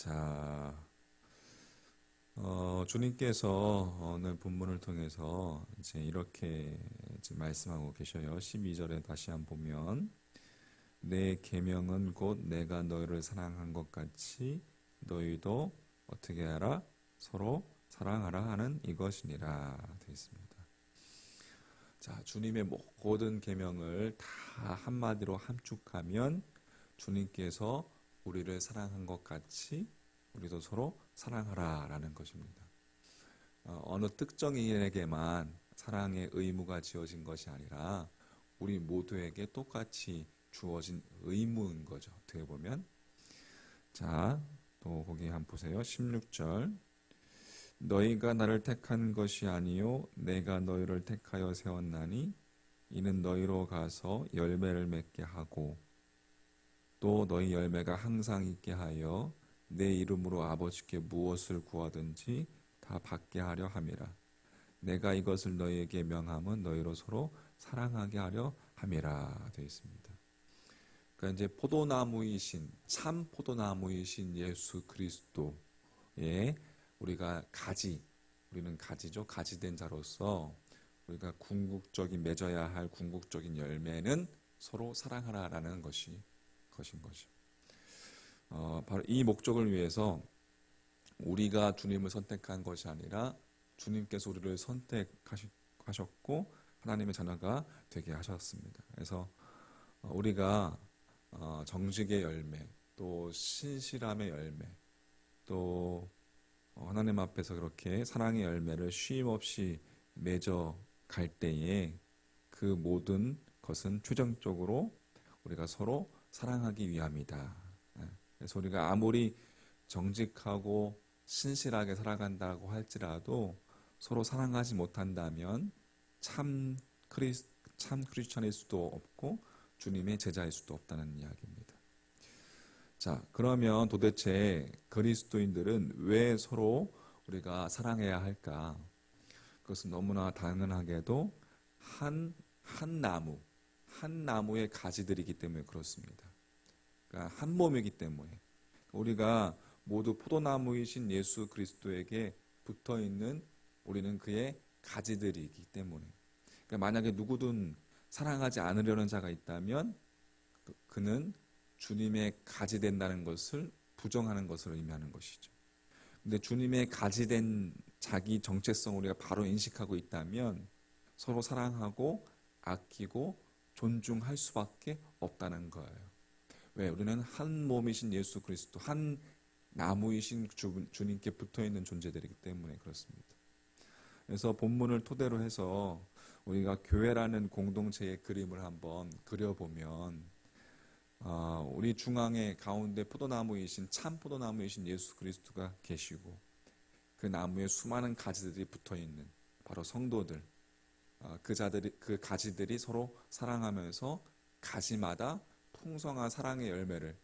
자, 주님께서 오늘 본문을 통해서 이제 이렇게 이제 말씀하고 계셔요. 12절에 다시 한번 보면 내 계명은 곧 내가 너희를 사랑한 것 같이 너희도 어떻게 하라? 서로 사랑하라 하는 이것이니라 되어 있습니다. 자, 주님의 모든 계명을 다 한마디로 함축하면 주님께서 우리를 사랑한 것 같이 우리도 서로 사랑하라라는 것입니다. 어느 특정인에게만 사랑의 의무가 지어진 것이 아니라 우리 모두에게 똑같이 주어진 의무인 거죠. 어떻게 보면. 자, 또 거기 한번 보세요. 16절. 너희가 나를 택한 것이 아니요 내가 너희를 택하여 세웠나니 이는 너희로 가서 열매를 맺게 하고 또 너희 열매가 항상 있게 하여 내 이름으로 아버지께 무엇을 구하든지 다 받게 하려 함이라. 내가 이것을 너희에게 명함은 너희로 서로 사랑하게 하려 함이라 되어 있습니다. 그러니까 이제 포도나무이신 참 포도나무이신 예수 그리스도의 우리가 우리는 가지죠. 가지된 자로서 우리가 궁극적인 맺어야 할 궁극적인 열매는 서로 사랑하라라는 것인 거죠. 바로 이 목적을 위해서 우리가 주님을 선택한 것이 아니라 주님께서 우리를 선택하셨고 하나님의 자녀가 되게 하셨습니다. 그래서 우리가 정직의 열매, 또 신실함의 열매, 또 하나님 앞에서 그렇게 사랑의 열매를 쉼없이 맺어 갈 때에 그 모든 것은 최종적으로 우리가 서로 사랑하기 위함이다. 그래서 우리가 아무리 정직하고 신실하게 살아간다고 할지라도 서로 사랑하지 못한다면 참 크리스천일 수도 없고 주님의 제자일 수도 없다는 이야기입니다. 자, 그러면 도대체 그리스도인들은 왜 서로 우리가 사랑해야 할까? 그것은 너무나 당연하게도 한 나무의 가지들이기 때문에 그렇습니다. 그러니까 한 몸이기 때문에 우리가 모두 포도나무이신 예수 그리스도에게 붙어 있는 우리는 그의 가지들이기 때문에 그러니까 만약에 누구든 사랑하지 않으려는 자가 있다면 그는 주님의 가지 된다는 것을 부정하는 것을 의미하는 것이죠. 근데 주님의 가지 된 자기 정체성을 우리가 바로 인식하고 있다면 서로 사랑하고 아끼고 존중할 수밖에 없다는 거예요. 왜? 우리는 한 몸이신 예수 그리스도, 한 나무이신 주님께 붙어있는 존재들이기 때문에 그렇습니다. 그래서 본문을 토대로 해서 우리가 교회라는 공동체의 그림을 한번 그려보면 우리 중앙에 가운데 포도나무이신 참 포도나무이신 예수 그리스도가 계시고 그 나무에 수많은 가지들이 붙어있는 바로 성도들, 그 가지들이 서로 사랑하면서 가지마다 풍성한 사랑의 열매를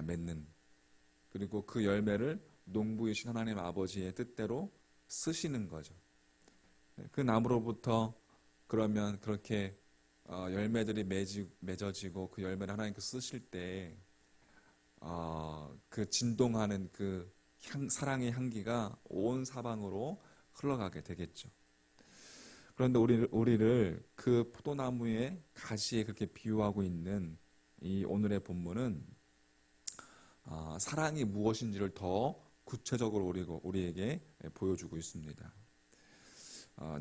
맺는, 그리고 그 열매를 농부이신 하나님 아버지의 뜻대로 쓰시는 거죠. 그 나무로부터 그러면 그렇게 열매들이 맺어지고 그 열매를 하나님께 쓰실 때 그 진동하는 그 사랑의 향기가 온 사방으로 흘러가게 되겠죠. 그런데 우리를 그 포도나무의 가시에 그렇게 비유하고 있는 이 오늘의 본문은 사랑이 무엇인지를 더 구체적으로 우리에게 보여주고 있습니다.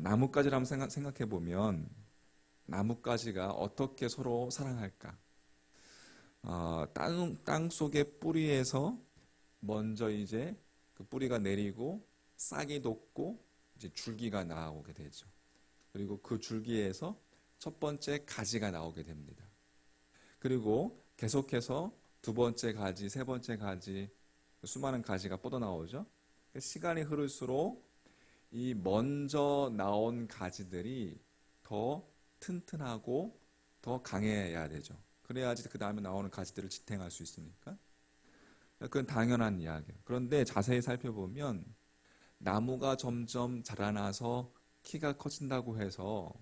나뭇가지를 한번 생각해 보면 나뭇가지가 어떻게 서로 사랑할까? 땅 속의 뿌리에서 먼저 이제 그 뿌리가 내리고 싹이 돋고 이제 줄기가 나오게 되죠. 그리고 그 줄기에서 첫 번째 가지가 나오게 됩니다. 그리고 계속해서 두 번째 가지, 세 번째 가지, 수많은 가지가 뻗어나오죠. 시간이 흐를수록 이 먼저 나온 가지들이 더 튼튼하고 더 강해야 되죠. 그래야지 그 다음에 나오는 가지들을 지탱할 수 있으니까. 그건 당연한 이야기예요. 그런데 자세히 살펴보면 나무가 점점 자라나서 키가 커진다고 해서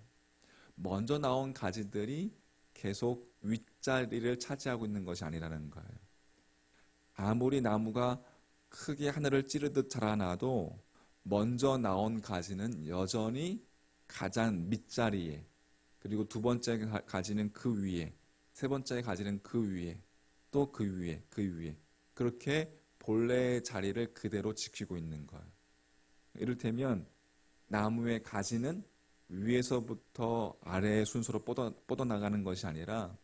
먼저 나온 가지들이 계속 윗자리를 차지하고 있는 것이 아니라는 거예요. 아무리 나무가 크게 하늘을 찌르듯 자라나도 먼저 나온 가지는 여전히 가장 밑자리에, 그리고 두 번째 가지는 그 위에, 세 번째 가지는 그 위에, 또 그 위에, 그 위에, 그렇게 본래의 자리를 그대로 지키고 있는 거예요. 이를테면 나무의 가지는 위에서부터 아래의 순서로 뻗어나가는 것이 아니라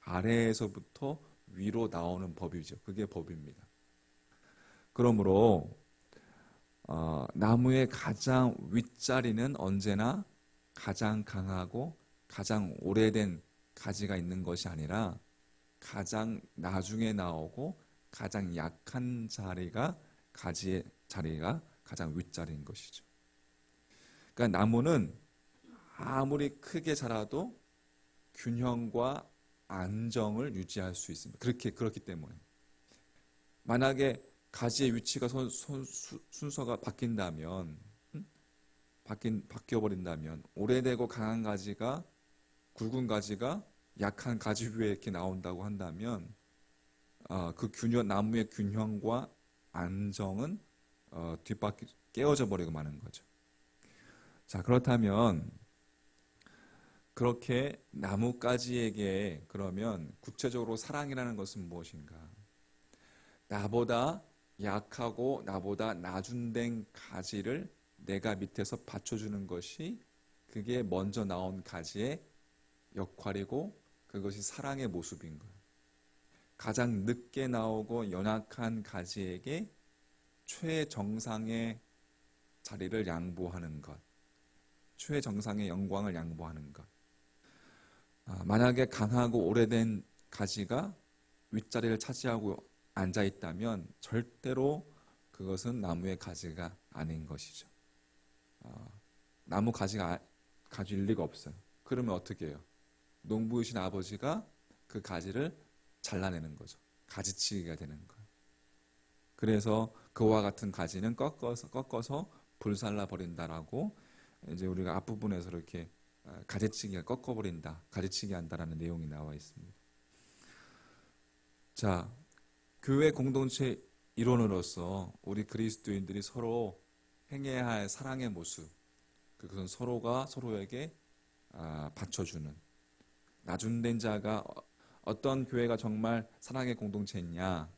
아래에서부터 위로 나오는 법이죠. 그게 법입니다. 그러므로 나무의 가장 윗자리는 언제나 가장 강하고 가장 오래된 가지가 있는 것이 아니라 가장 나중에 나오고 가장 약한 자리가, 가지의 자리가 가장 윗자리인 것이죠. 그러니까 나무는 아무리 크게 자라도 균형과 안정을 유지할 수 있습니다. 그렇기 때문에 만약에 가지의 위치가 순서가 바뀐다면, 바뀌어 버린다면, 오래되고 강한 가지가 굵은 가지가 약한 가지 위에 이렇게 나온다고 한다면, 나무의 균형과 안정은 뒷바퀴 깨어져 버리고 마는 거죠. 자, 그렇다면 그렇게 나뭇가지에게 그러면 구체적으로 사랑이라는 것은 무엇인가? 나보다 약하고 나보다 낮은된 가지를 내가 밑에서 받쳐주는 것이, 그게 먼저 나온 가지의 역할이고 그것이 사랑의 모습인 거예요. 가장 늦게 나오고 연약한 가지에게 최정상의 자리를 양보하는 것, 최정상의 영광을 양보하는 것. 만약에 강하고 오래된 가지가 윗자리를 차지하고 앉아 있다면 절대로 그것은 나무의 가지가 아닌 것이죠. 나무 가지일 리가 없어요. 그러면 어떻게 해요? 농부이신 아버지가 그 가지를 잘라내는 거죠. 가지치기가 되는 거예요. 그래서 그와 같은 가지는 꺾어서 불살라 버린다라고, 이제 우리가 앞부분에서 이렇게 가지치기가 꺾어버린다, 가지치기 한다라는 내용이 나와 있습니다. 자, 교회 공동체 일원으로서 우리 그리스도인들이 서로 행해야 할 사랑의 모습, 그것은 서로가 서로에게 받쳐주는, 낮은된 자가, 어떤 교회가 정말 사랑의 공동체냐,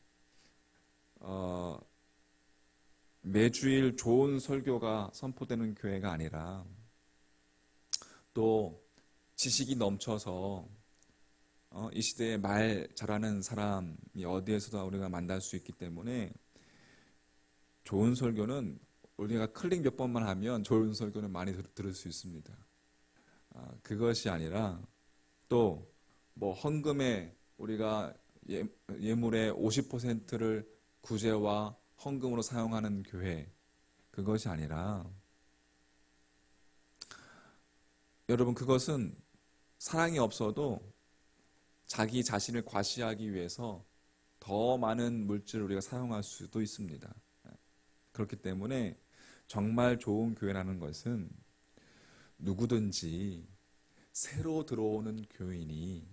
매주일 좋은 설교가 선포되는 교회가 아니라, 또 지식이 넘쳐서 이 시대에 말 잘하는 사람이 어디에서도 우리가 만날 수 있기 때문에, 좋은 설교는 우리가 클릭 몇 번만 하면 좋은 설교는 많이 들을 수 있습니다. 그것이 아니라 또 뭐 헌금에 우리가 예물의 50%를 구제와 헌금으로 사용하는 교회, 그것이 아니라, 여러분, 그것은 사랑이 없어도 자기 자신을 과시하기 위해서 더 많은 물질을 우리가 사용할 수도 있습니다. 그렇기 때문에 정말 좋은 교회라는 것은 누구든지 새로 들어오는 교인이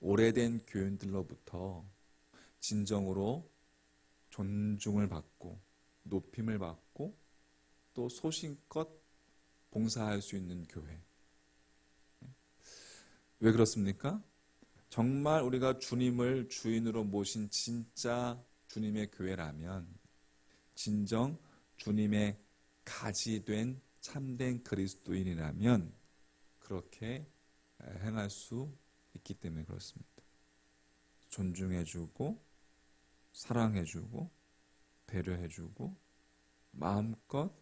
오래된 교인들로부터 진정으로 존중을 받고 높임을 받고 또 소신껏 봉사할 수 있는 교회. 왜 그렇습니까? 정말 우리가 주님을 주인으로 모신 진짜 주님의 교회라면, 진정 주님의 가지된 참된 그리스도인이라면 그렇게 행할 수 있기 때문에 그렇습니다. 존중해주고 사랑해주고 배려해주고 마음껏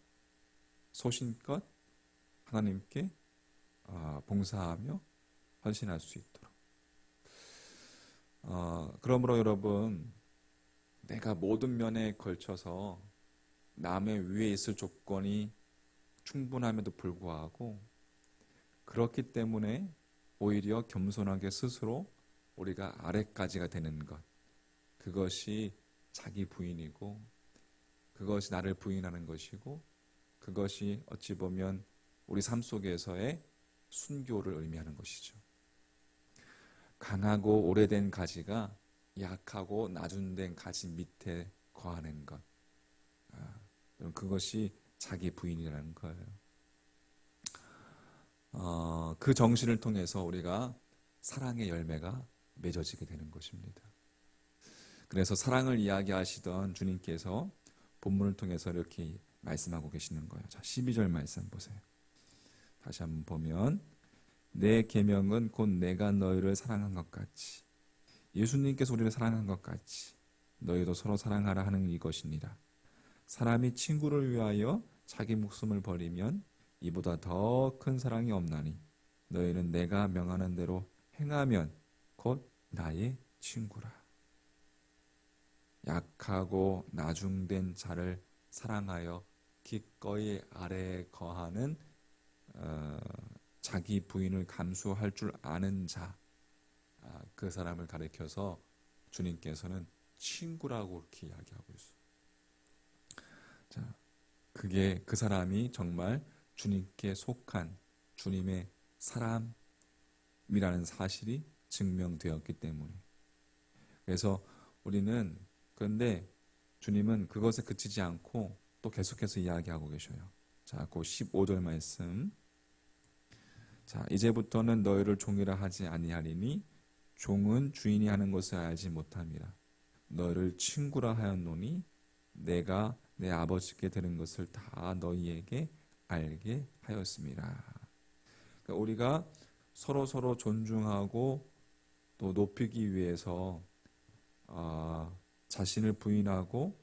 소신껏 하나님께 봉사하며 헌신할 수 있도록. 그러므로 여러분, 내가 모든 면에 걸쳐서 남의 위에 있을 조건이 충분함에도 불구하고, 그렇기 때문에 오히려 겸손하게 스스로 우리가 아래까지가 되는 것, 그것이 자기 부인이고, 그것이 나를 부인하는 것이고, 그것이 어찌 보면 우리 삶 속에서의 순교를 의미하는 것이죠. 강하고 오래된 가지가 약하고 낮은된 가지 밑에 거하는 것, 그것이 자기 부인이라는 거예요. 그 정신을 통해서 우리가 사랑의 열매가 맺어지게 되는 것입니다. 그래서 사랑을 이야기하시던 주님께서 본문을 통해서 이렇게 말씀하고 계시는 거예요. 자, 12절 말씀 보세요. 다시 한번 보면 내 계명은 곧 내가 너희를 사랑한 것 같이, 예수님께서 우리를 사랑한 것 같이 너희도 서로 사랑하라 하는 이것이니라. 사람이 친구를 위하여 자기 목숨을 버리면 이보다 더 큰 사랑이 없나니 너희는 내가 명하는 대로 행하면 곧 나의 친구라. 약하고 나중된 자를 사랑하여 기꺼이 아래에 거하는 자기 부인을 감수할 줄 아는 자, 그 사람을 가리켜서 주님께서는 친구라고 이렇게 이야기하고 있어요. 자, 그게 그 사람이 정말 주님께 속한 주님의 사람이라는 사실이 증명되었기 때문에. 그래서 우리는, 그런데 주님은 그것에 그치지 않고 또 계속해서 이야기하고 계셔요. 자, 그 15절 말씀. 자, 이제부터는 너희를 종이라 하지 아니하리니 종은 주인이 하는 것을 알지 못함이라. 너희를 친구라 하였노니 내가 내 아버지께 들은 것을 다 너희에게 알게 하였습니다. 그러니까 우리가 서로 존중하고 또 높이기 위해서 자신을 부인하고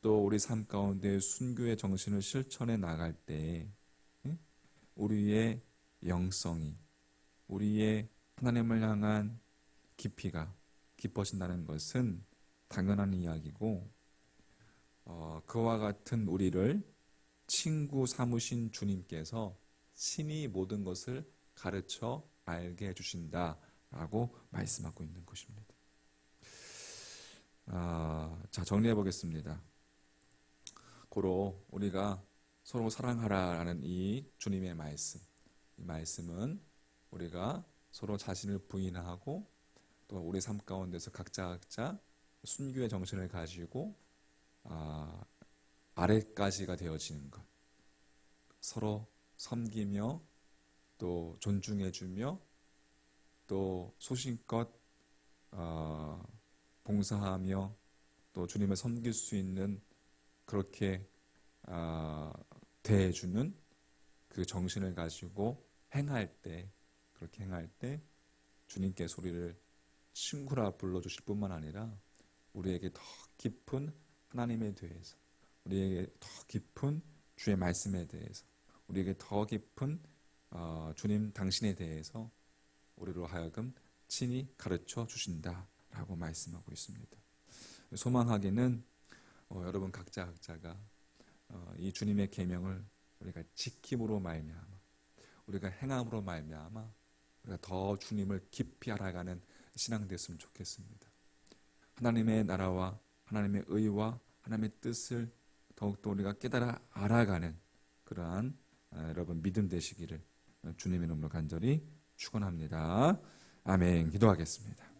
또 우리 삶 가운데 순교의 정신을 실천해 나갈 때 우리의 영성이, 우리의 하나님을 향한 깊이가 깊어진다는 것은 당연한 이야기고, 그와 같은 우리를 친구 삼으신 주님께서 친히 모든 것을 가르쳐 알게 해주신다라고 말씀하고 있는 것입니다. 자, 정리해 보겠습니다. 고로 우리가 서로 사랑하라라는 이 주님의 말씀, 이 말씀은 우리가 서로 자신을 부인하고 또 우리 삶 가운데서 각자 순교의 정신을 가지고 아래까지가 되어지는 것, 서로 섬기며 또 존중해주며 또 소신껏 봉사하며 또 주님을 섬길 수 있는 그렇게 대해주는 그 정신을 가지고 그렇게 행할 때 주님께서 우리를 친구라 불러주실 뿐만 아니라 우리에게 더 깊은 하나님에 대해서, 우리에게 더 깊은 주의 말씀에 대해서, 우리에게 더 깊은 주님 당신에 대해서 우리로 하여금 친히 가르쳐 주신다라고 말씀하고 있습니다. 소망하기는 여러분 각자가 이 주님의 계명을 우리가 지킴으로 말미암아, 우리가 행함으로 말미암아 우리가 더 주님을 깊이 알아가는 신앙 됐으면 좋겠습니다. 하나님의 나라와 하나님의 의와 하나님의 뜻을 더욱더 우리가 깨달아 알아가는 그러한 여러분 믿음 되시기를 주님의 이름으로 간절히 축원합니다. 아멘. 기도하겠습니다.